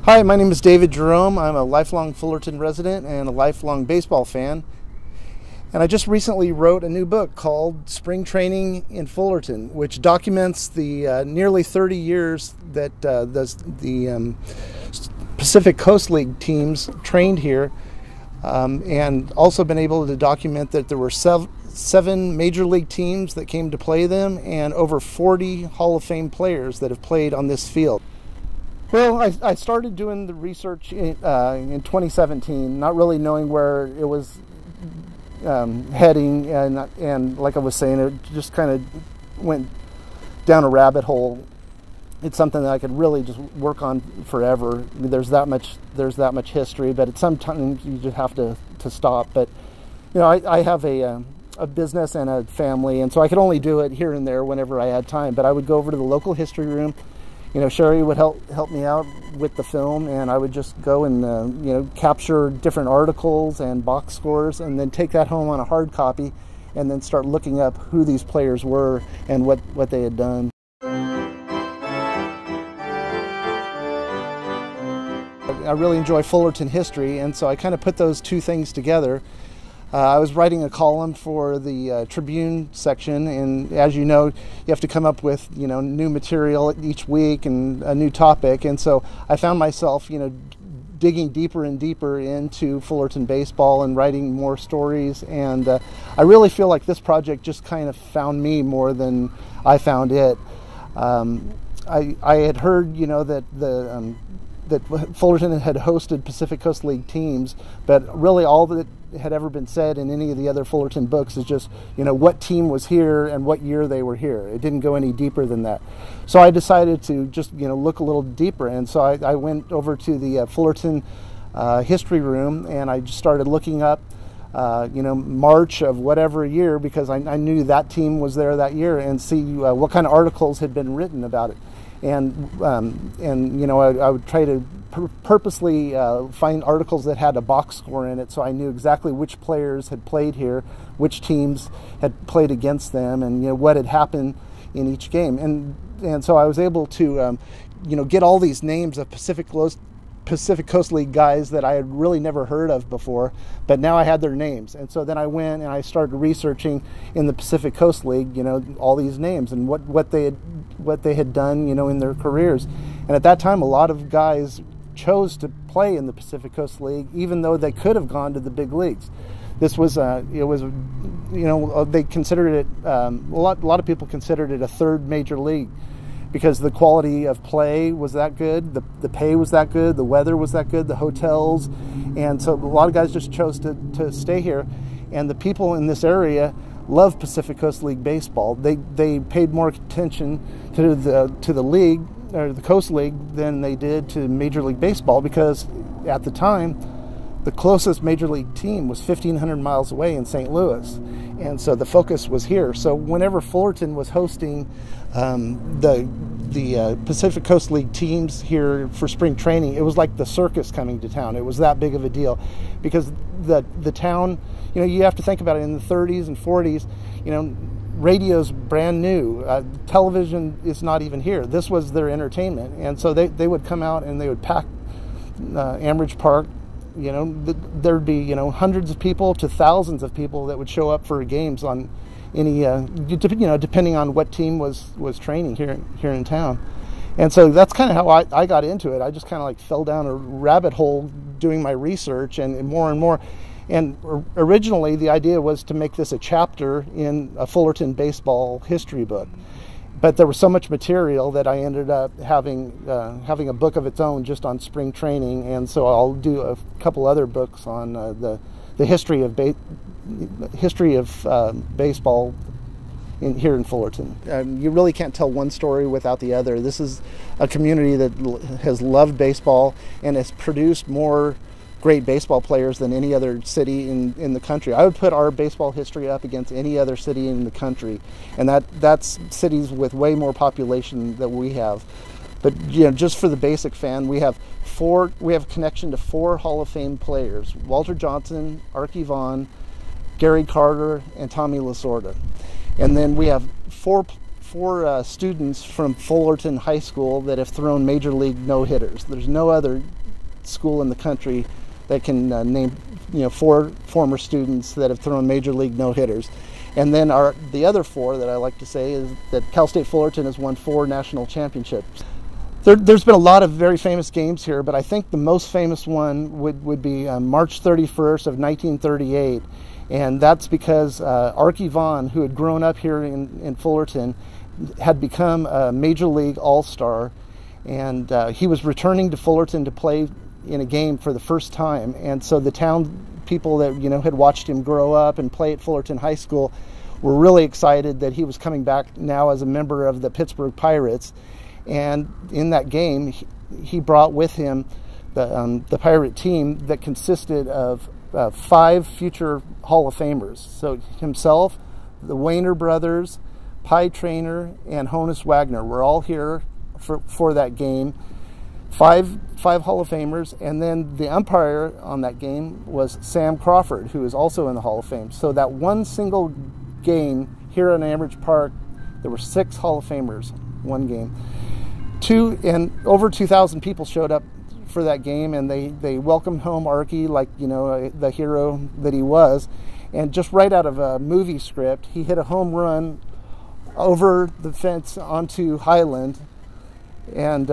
Hi, my name is David Jerome. I'm a lifelong Fullerton resident and a lifelong baseball fan. And I just recently wrote a new book called Spring Training in Fullerton, which documents the nearly 30 years that the Pacific Coast League teams trained here, and also been able to document that there were seven major league teams that came to play them and over 40 Hall of Fame players that have played on this field. Well, I started doing the research in 2017, not really knowing where it was heading, and like I was saying, it just kind of went down a rabbit hole. It's something that I could really just work on forever. I mean, there's that much history, but at some time you just have to stop. But you know, I have a business and a family, and so I could only do it here and there whenever I had time. But I would go over to the local history room. You know, Sherry would help me out with the film, and I would just go and capture different articles and box scores, and then take that home on a hard copy, and then start looking up who these players were and what they had done. I really enjoy Fullerton history, and so I kind of put those two things together. I was writing a column for the Tribune section, and as you know, you have to come up with new material each week and a new topic, and so I found myself digging deeper and deeper into Fullerton baseball and writing more stories, and I really feel like this project just kind of found me more than I found it. I had heard that Fullerton had hosted Pacific Coast League teams, but really all that had ever been said in any of the other Fullerton books is just, what team was here and what year they were here. It didn't go any deeper than that. So I decided to just, look a little deeper, and so I went over to the Fullerton history room, and I just started looking up, March of whatever year, because I knew that team was there that year, and see what kind of articles had been written about it. And I would try to purposely find articles that had a box score in it, so I knew exactly which players had played here, which teams had played against them, and what had happened in each game. And so I was able to get all these names of Pacific Coast League guys that I had really never heard of before, but now I had their names. And so then I went and I started researching in the Pacific Coast League, all these names and what they had done, in their careers. And at that time, a lot of guys chose to play in the Pacific Coast League, even though they could have gone to the big leagues. This was, they considered it, a lot of people considered it a third major league, because the quality of play was that good, the pay was that good, the weather was that good, the hotels, and so a lot of guys just chose to stay here. And the people in this area love Pacific Coast League baseball. They paid more attention to the league, or the Coast League, than they did to Major League Baseball, because at the time the closest major league team was 1,500 miles away in St. Louis, and so the focus was here. So whenever Fullerton was hosting the Pacific Coast League teams here for spring training, it was like the circus coming to town. It was that big of a deal, because the town, you have to think about it, in the 30s and 40s, radio's brand new. Television is not even here. This was their entertainment, and so they would come out and they would pack Amerige Park. There'd be hundreds of people to thousands of people that would show up for games on any depending on what team was training here in town. And so that's kind of how I got into it. I just kind of like fell down a rabbit hole doing my research, and more and more. And originally the idea was to make this a chapter in a Fullerton baseball history book. But there was so much material that I ended up having a book of its own just on spring training, and so I'll do a couple other books on the history of baseball here in Fullerton. You really can't tell one story without the other. This is a community that has loved baseball and has produced more great baseball players than any other city in the country. I would put our baseball history up against any other city in the country, and that's cities with way more population than we have. But just for the basic fan, we have a connection to 4 Hall of Fame players: Walter Johnson, Archie Vaughn, Gary Carter, and Tommy Lasorda. And then we have four four students from Fullerton High School that have thrown major league no-hitters. There's no other school in the country that can name, four former students that have thrown major league no-hitters. And then the other four that I like to say is that Cal State Fullerton has won 4 national championships. There's been a lot of very famous games here, but I think the most famous one would be March 31st of 1938. And that's because Archie Vaughn, who had grown up here in Fullerton, had become a Major League All-Star. And he was returning to Fullerton to play in a game for the first time. And so the town people that had watched him grow up and play at Fullerton High School were really excited that he was coming back now as a member of the Pittsburgh Pirates. And in that game, he brought with him the Pirate team that consisted of 5 future Hall of Famers. So himself, the Wayner brothers, Pie Traynor, and Honus Wagner were all here for that game. Five Hall of Famers, and then the umpire on that game was Sam Crawford, who is also in the Hall of Fame. So that one single game here at Amerige Park, there were 6 Hall of Famers, one game. Over 2,000 people showed up for that game, and they welcomed home Archie like the hero that he was. And just right out of a movie script, he hit a home run over the fence onto Highland, and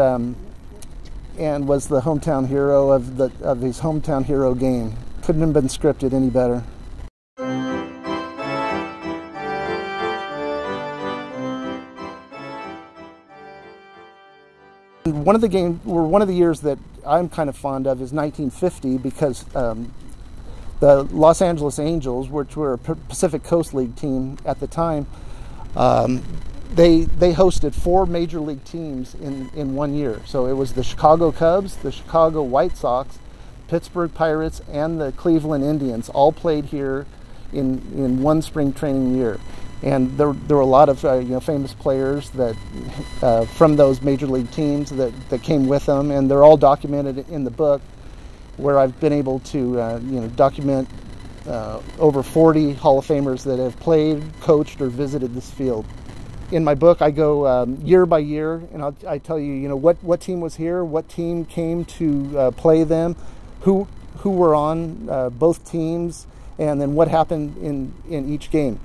was the hometown hero of his hometown hero game. Couldn't have been scripted any better. One of the years that I'm kind of fond of is 1950, because the Los Angeles Angels, which were a Pacific Coast League team at the time, they hosted 4 major league teams in one year. So it was the Chicago Cubs, the Chicago White Sox, Pittsburgh Pirates, and the Cleveland Indians all played here in one spring training year. And there were a lot of famous players that from those major league teams that came with them, and they're all documented in the book, where I've been able to document over 40 Hall of Famers that have played, coached, or visited this field. In my book, I go year by year, and I tell you, what team was here, what team came to play them, who were on both teams, and then what happened in each game.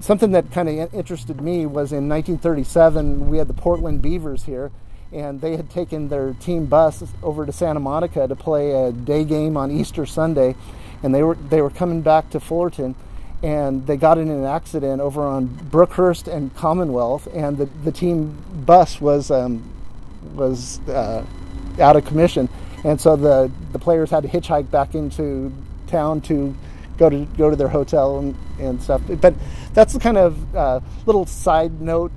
Something that kind of interested me was in 1937, we had the Portland Beavers here, and they had taken their team bus over to Santa Monica to play a day game on Easter Sunday, and they were coming back to Fullerton, and they got in an accident over on Brookhurst and Commonwealth, and the team bus was out of commission, and so the players had to hitchhike back into town to go to their hotel and stuff. But that's the kind of little side note,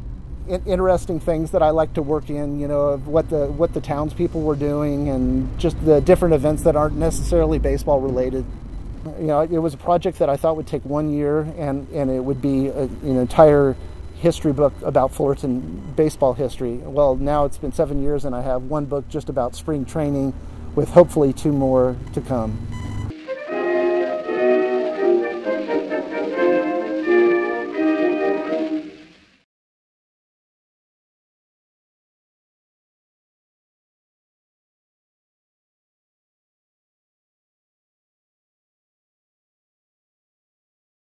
interesting things that I like to work in, of what the townspeople were doing, and just the different events that aren't necessarily baseball related. It was a project that I thought would take 1 year, and it would be an entire history book about Fullerton baseball history. Well, now it's been 7 years, and I have one book just about spring training, with hopefully 2 more to come.